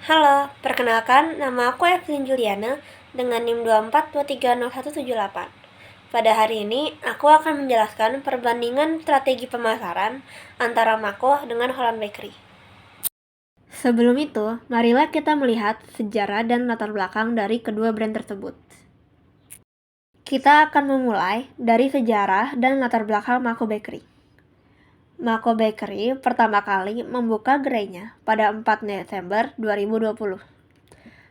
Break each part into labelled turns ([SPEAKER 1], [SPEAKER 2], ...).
[SPEAKER 1] Halo, perkenalkan nama aku Evelyn Juliana dengan NIM 24230178. Pada hari ini, aku akan menjelaskan perbandingan strategi pemasaran antara Mako dengan Holland Bakery. Sebelum itu, marilah kita melihat sejarah dan latar belakang dari kedua brand tersebut. Kita akan memulai dari sejarah dan latar belakang Mako Bakery. Mako Bakery pertama kali membuka gerainya pada 4 Desember 2020.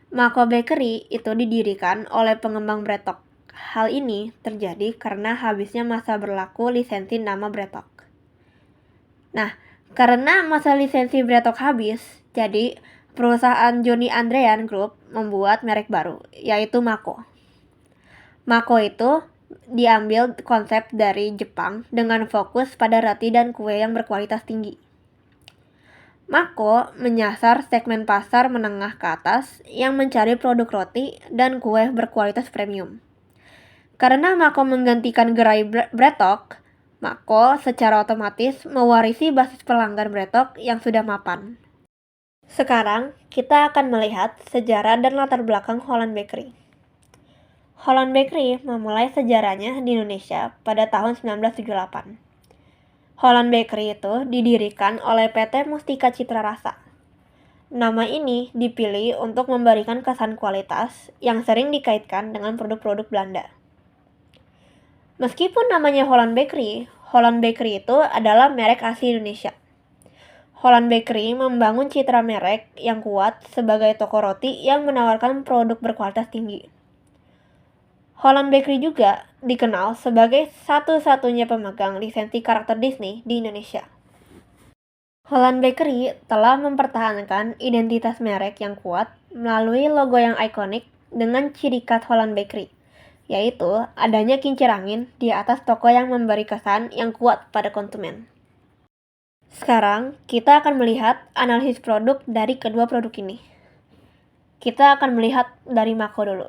[SPEAKER 1] Mako Bakery itu didirikan oleh pengembang Bretok. Hal ini terjadi karena habisnya masa berlaku lisensi nama Bretok. Nah, karena masa lisensi Bretok habis, jadi perusahaan Johnny Andrean Group membuat merek baru, yaitu Mako. Mako itu diambil konsep dari Jepang dengan fokus pada roti dan kue yang berkualitas tinggi. Mako menyasar segmen pasar menengah ke atas yang mencari produk roti dan kue berkualitas premium. Karena Mako menggantikan gerai Bretok, Mako secara otomatis mewarisi basis pelanggan Bretok yang sudah mapan. Sekarang, kita akan melihat sejarah dan latar belakang Holland Bakery. Holland Bakery memulai sejarahnya di Indonesia pada tahun 1978. Holland Bakery itu didirikan oleh PT Mustika Citra Rasa. Nama ini dipilih untuk memberikan kesan kualitas yang sering dikaitkan dengan produk-produk Belanda. Meskipun namanya Holland Bakery itu adalah merek asli Indonesia. Holland Bakery membangun citra merek yang kuat sebagai toko roti yang menawarkan produk berkualitas tinggi. Holland Bakery juga dikenal sebagai satu-satunya pemegang lisensi karakter Disney di Indonesia. Holland Bakery telah mempertahankan identitas merek yang kuat melalui logo yang ikonik dengan ciri khas Holland Bakery, yaitu adanya kincir angin di atas toko yang memberi kesan yang kuat pada konsumen. Sekarang, kita akan melihat analisis produk dari kedua produk ini. Kita akan melihat dari Mako dulu.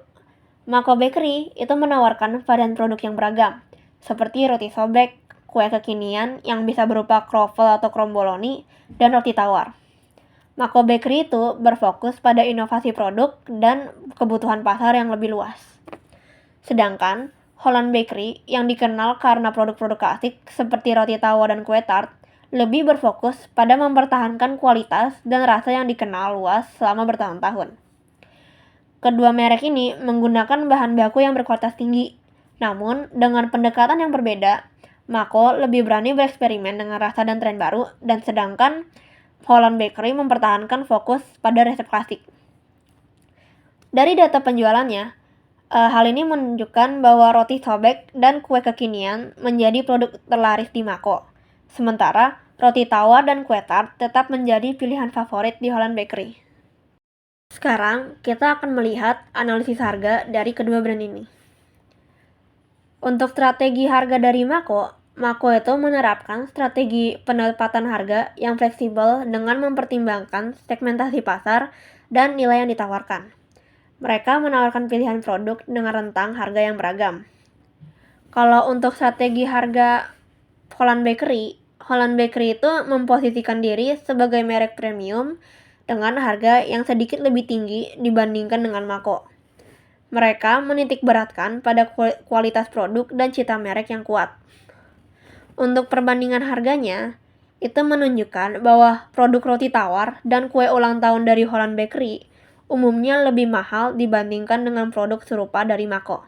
[SPEAKER 1] Mako Bakery itu menawarkan varian produk yang beragam, seperti roti sobek, kue kekinian yang bisa berupa kroffel atau kromboloni, dan roti tawar. Mako Bakery itu berfokus pada inovasi produk dan kebutuhan pasar yang lebih luas. Sedangkan Holland Bakery yang dikenal karena produk-produk klasik seperti roti tawar dan kue tart lebih berfokus pada mempertahankan kualitas dan rasa yang dikenal luas selama bertahun-tahun. Kedua merek ini menggunakan bahan baku yang berkualitas tinggi, namun dengan pendekatan yang berbeda. Mako lebih berani bereksperimen dengan rasa dan tren baru, dan sedangkan Holland Bakery mempertahankan fokus pada resep klasik. Dari data penjualannya, hal ini menunjukkan bahwa roti sobek dan kue kekinian menjadi produk terlaris di Mako. Sementara roti tawar dan kue tart tetap menjadi pilihan favorit di Holland Bakery. Sekarang, kita akan melihat analisis harga dari kedua brand ini. Untuk strategi harga dari Mako itu menerapkan strategi penempatan harga yang fleksibel dengan mempertimbangkan segmentasi pasar dan nilai yang ditawarkan. Mereka menawarkan pilihan produk dengan rentang harga yang beragam. Kalau untuk strategi harga Holland Bakery itu memposisikan diri sebagai merek premium dengan harga yang sedikit lebih tinggi dibandingkan dengan Mako. Mereka menitik beratkan pada kualitas produk dan cita merek yang kuat. Untuk perbandingan harganya, itu menunjukkan bahwa produk roti tawar dan kue ulang tahun dari Holland Bakery umumnya lebih mahal dibandingkan dengan produk serupa dari Mako.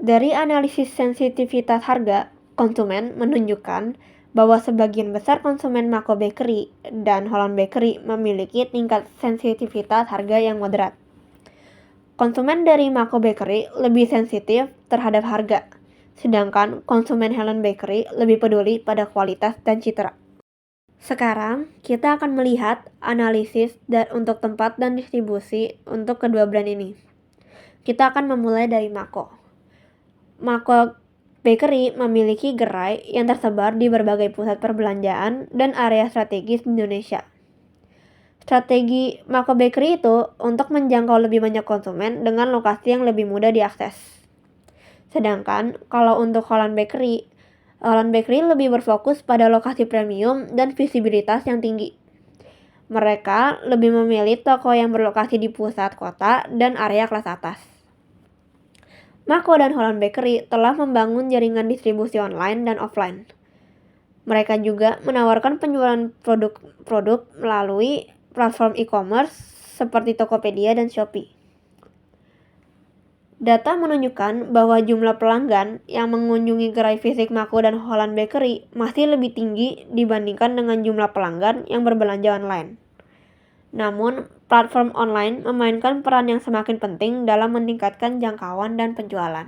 [SPEAKER 1] Dari analisis sensitivitas harga, konsumen menunjukkan bahwa sebagian besar konsumen Mako Bakery dan Holland Bakery memiliki tingkat sensitivitas harga yang moderat. Konsumen dari Mako Bakery lebih sensitif terhadap harga, sedangkan konsumen Holland Bakery lebih peduli pada kualitas dan citra. Sekarang, kita akan melihat analisis untuk tempat dan distribusi untuk kedua brand ini. Kita akan memulai dari Mako. Mako Bakery memiliki gerai yang tersebar di berbagai pusat perbelanjaan dan area strategis di Indonesia. Strategi Mako Bakery itu untuk menjangkau lebih banyak konsumen dengan lokasi yang lebih mudah diakses. Sedangkan kalau untuk Holland Bakery lebih berfokus pada lokasi premium dan visibilitas yang tinggi. Mereka lebih memilih toko yang berlokasi di pusat kota dan area kelas atas. Mako dan Holland Bakery telah membangun jaringan distribusi online dan offline. Mereka juga menawarkan penjualan produk melalui platform e-commerce seperti Tokopedia dan Shopee. Data menunjukkan bahwa jumlah pelanggan yang mengunjungi gerai fisik Mako dan Holland Bakery masih lebih tinggi dibandingkan dengan jumlah pelanggan yang berbelanja online. Namun, platform online memainkan peran yang semakin penting dalam meningkatkan jangkauan dan penjualan.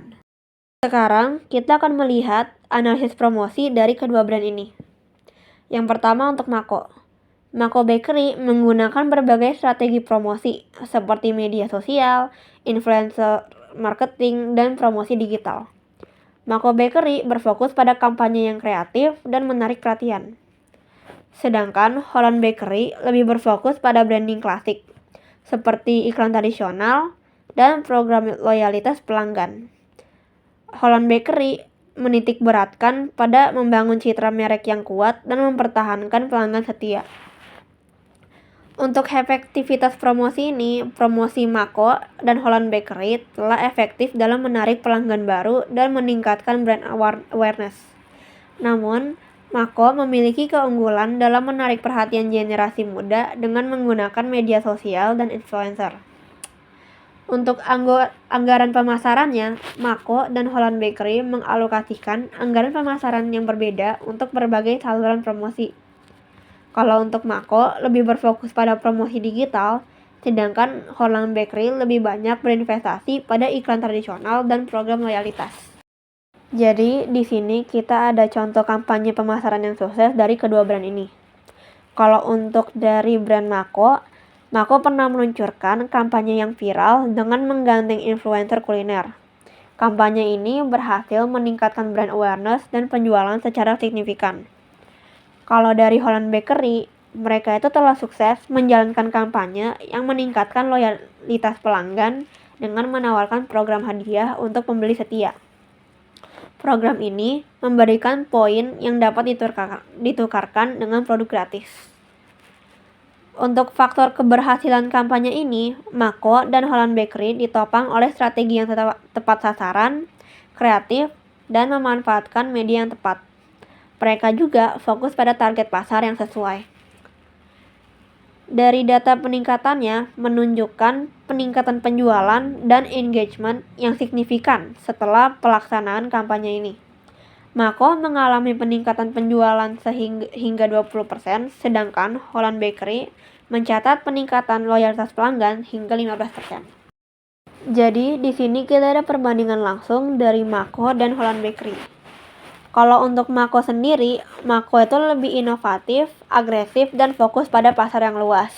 [SPEAKER 1] Sekarang, kita akan melihat analisis promosi dari kedua brand ini. Yang pertama untuk Mako. Mako Bakery menggunakan berbagai strategi promosi seperti media sosial, influencer marketing, dan promosi digital. Mako Bakery berfokus pada kampanye yang kreatif dan menarik perhatian. Sedangkan Holland Bakery lebih berfokus pada branding klasik, seperti iklan tradisional dan program loyalitas pelanggan. Holland Bakery menitik beratkan pada membangun citra merek yang kuat dan mempertahankan pelanggan setia. Untuk efektivitas promosi ini, promosi Mako dan Holland Bakery telah efektif dalam menarik pelanggan baru dan meningkatkan brand awareness. Namun, Mako memiliki keunggulan dalam menarik perhatian generasi muda dengan menggunakan media sosial dan influencer. Untuk anggaran pemasarannya, Mako dan Holland Bakery mengalokasikan anggaran pemasaran yang berbeda untuk berbagai saluran promosi. Kalau untuk Mako lebih berfokus pada promosi digital, sedangkan Holland Bakery lebih banyak berinvestasi pada iklan tradisional dan program loyalitas. Jadi, di sini kita ada contoh kampanye pemasaran yang sukses dari kedua brand ini. Kalau untuk dari brand Mako pernah meluncurkan kampanye yang viral dengan menggandeng influencer kuliner. Kampanye ini berhasil meningkatkan brand awareness dan penjualan secara signifikan. Kalau dari Holland Bakery, mereka itu telah sukses menjalankan kampanye yang meningkatkan loyalitas pelanggan dengan menawarkan program hadiah untuk pembeli setia. Program ini memberikan poin yang dapat ditukarkan dengan produk gratis. Untuk faktor keberhasilan kampanye ini, Mako dan Holland Bakery ditopang oleh strategi yang tepat sasaran, kreatif, dan memanfaatkan media yang tepat. Mereka juga fokus pada target pasar yang sesuai. Dari data peningkatannya menunjukkan peningkatan penjualan dan engagement yang signifikan setelah pelaksanaan kampanye ini. Mako mengalami peningkatan penjualan hingga 20%, sedangkan Holland Bakery mencatat peningkatan loyalitas pelanggan hingga 15%. Jadi, di sini kita ada perbandingan langsung dari Mako dan Holland Bakery. Kalau untuk Mako sendiri, Mako itu lebih inovatif, agresif, dan fokus pada pasar yang luas.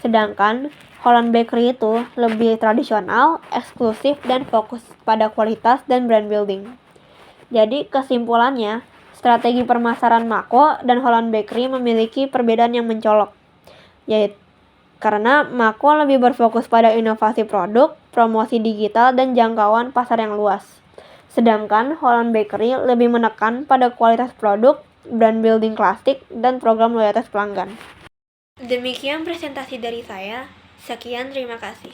[SPEAKER 1] Sedangkan Holland Bakery itu lebih tradisional, eksklusif, dan fokus pada kualitas dan brand building. Jadi kesimpulannya, strategi pemasaran Mako dan Holland Bakery memiliki perbedaan yang mencolok. Yaitu karena Mako lebih berfokus pada inovasi produk, promosi digital, dan jangkauan pasar yang luas. Sedangkan Holland Bakery lebih menekan pada kualitas produk, brand building klasik, dan program loyalitas pelanggan. Demikian presentasi dari saya. Sekian, terima kasih.